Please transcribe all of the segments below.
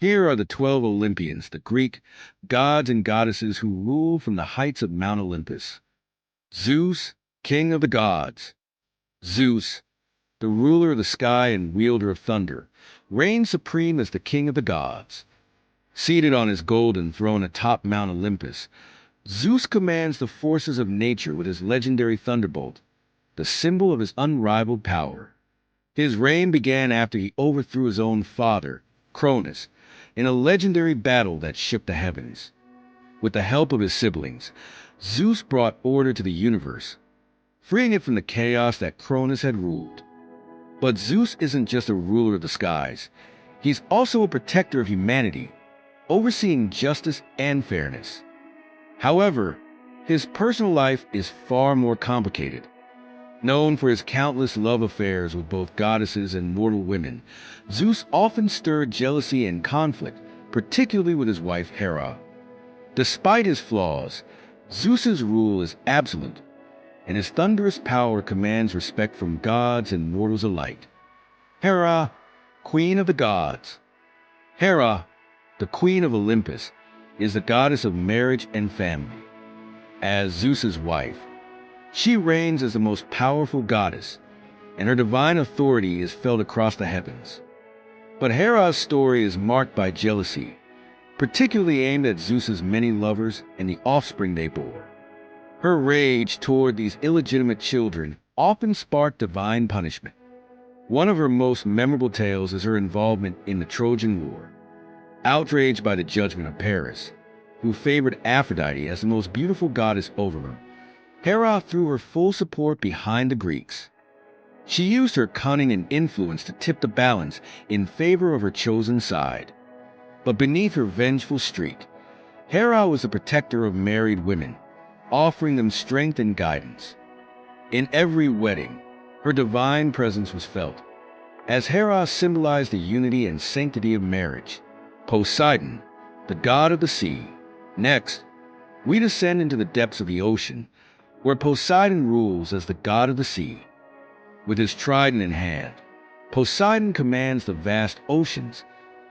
Here are the 12 Olympians, the Greek gods and goddesses who rule from the heights of Mount Olympus. Zeus, king of the gods. Zeus, the ruler of the sky and wielder of thunder, reigns supreme as the king of the gods. Seated on his golden throne atop Mount Olympus, Zeus commands the forces of nature with his legendary thunderbolt, the symbol of his unrivaled power. His reign began after he overthrew his own father, Cronus, in a legendary battle that shook the heavens. With the help of his siblings, Zeus brought order to the universe, freeing it from the chaos that Cronus had ruled. But Zeus isn't just a ruler of the skies. He's also a protector of humanity, overseeing justice and fairness. However, his personal life is far more complicated. Known for his countless love affairs with both goddesses and mortal women, Zeus often stirred jealousy and conflict, particularly with his wife Hera. Despite his flaws, Zeus's rule is absolute, and his thunderous power commands respect from gods and mortals alike. Hera, Queen of the Gods. Hera, the Queen of Olympus, is the goddess of marriage and family. As Zeus's wife, she reigns as the most powerful goddess, and her divine authority is felt across the heavens. But Hera's story is marked by jealousy, particularly aimed at Zeus's many lovers and the offspring they bore. Her rage toward these illegitimate children often sparked divine punishment. One of her most memorable tales is her involvement in the Trojan War. Outraged by the judgment of Paris, who favored Aphrodite as the most beautiful goddess over him, Hera threw her full support behind the Greeks. She used her cunning and influence to tip the balance in favor of her chosen side. But beneath her vengeful streak, Hera was a protector of married women, offering them strength and guidance. In every wedding, her divine presence was felt, as Hera symbolized the unity and sanctity of marriage. Poseidon, the god of the sea. Next, we descend into the depths of the ocean, where Poseidon rules as the god of the sea. With his trident in hand, Poseidon commands the vast oceans,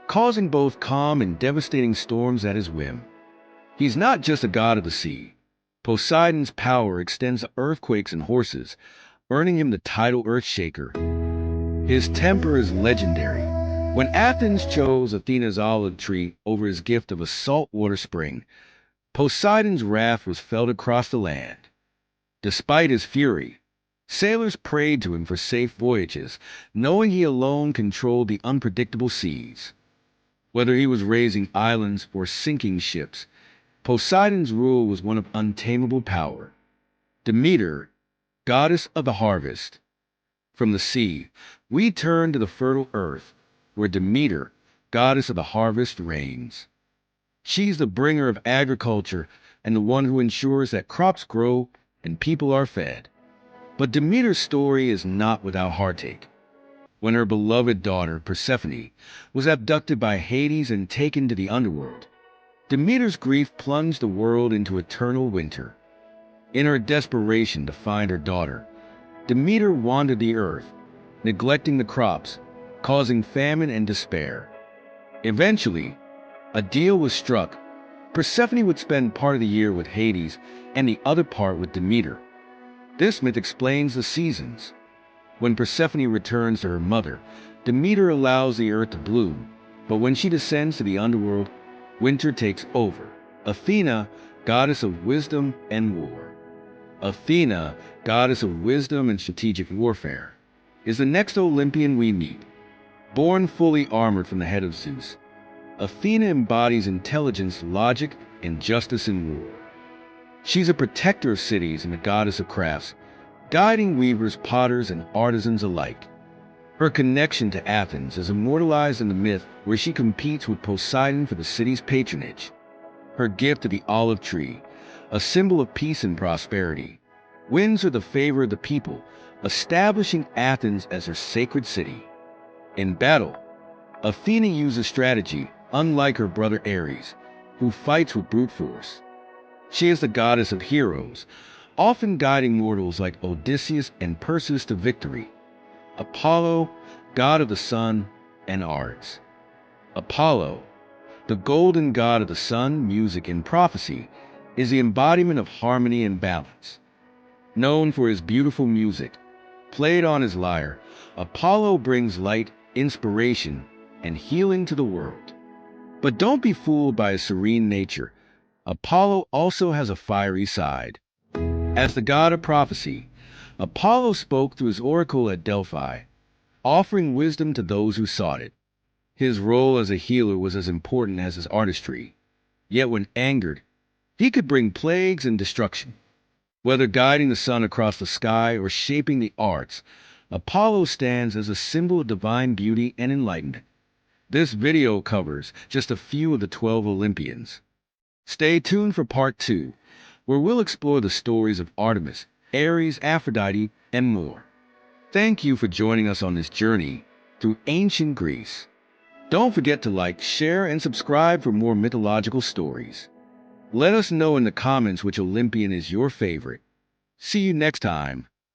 causing both calm and devastating storms at his whim. He's not just a god of the sea. Poseidon's power extends to earthquakes and horses, earning him the title Earthshaker. His temper is legendary. When Athens chose Athena's olive tree over his gift of a saltwater spring, Poseidon's wrath was felt across the land. Despite his fury, sailors prayed to him for safe voyages, knowing he alone controlled the unpredictable seas. Whether he was raising islands or sinking ships, Poseidon's rule was one of untamable power. Demeter, goddess of the harvest. From the sea, we turn to the fertile earth, where Demeter, goddess of the harvest, reigns. She's the bringer of agriculture and the one who ensures that crops grow and people are fed. But Demeter's story is not without heartache. When her beloved daughter, Persephone, was abducted by Hades and taken to the underworld, Demeter's grief plunged the world into eternal winter. In her desperation to find her daughter, Demeter wandered the earth, neglecting the crops, causing famine and despair. Eventually, a deal was struck. Persephone would spend part of the year with Hades and the other part with Demeter. This myth explains the seasons. When Persephone returns to her mother, Demeter allows the earth to bloom, but when she descends to the underworld, winter takes over. Athena, goddess of wisdom and war. Athena, goddess of wisdom and strategic warfare, is the next Olympian we meet. Born fully armored from the head of Zeus, Athena embodies intelligence, logic, and justice in war. She's a protector of cities and a goddess of crafts, guiding weavers, potters, and artisans alike. Her connection to Athens is immortalized in the myth, where she competes with Poseidon for the city's patronage. Her gift of the olive tree, a symbol of peace and prosperity, wins her the favor of the people, establishing Athens as her sacred city. In battle, Athena uses strategy, unlike her brother Ares, who fights with brute force. She is the goddess of heroes, often guiding mortals like Odysseus and Perseus to victory. Apollo, god of the sun and arts. Apollo, The golden god of the sun, music, and prophecy, is the embodiment of harmony and balance. Known for his beautiful music, played on his lyre, Apollo brings light, inspiration, and healing to the world. But don't be fooled by his serene nature. Apollo also has a fiery side. As the god of prophecy, Apollo spoke through his oracle at Delphi, offering wisdom to those who sought it. His role as a healer was as important as his artistry. Yet when angered, he could bring plagues and destruction. Whether guiding the sun across the sky or shaping the arts, Apollo stands as a symbol of divine beauty and enlightenment. This video covers just a few of the 12 Olympians. Stay tuned for part 2, where we'll explore the stories of Artemis, Ares, Aphrodite, and more. Thank you for joining us on this journey through ancient Greece. Don't forget to like, share, and subscribe for more mythological stories. Let us know in the comments which Olympian is your favorite. See you next time.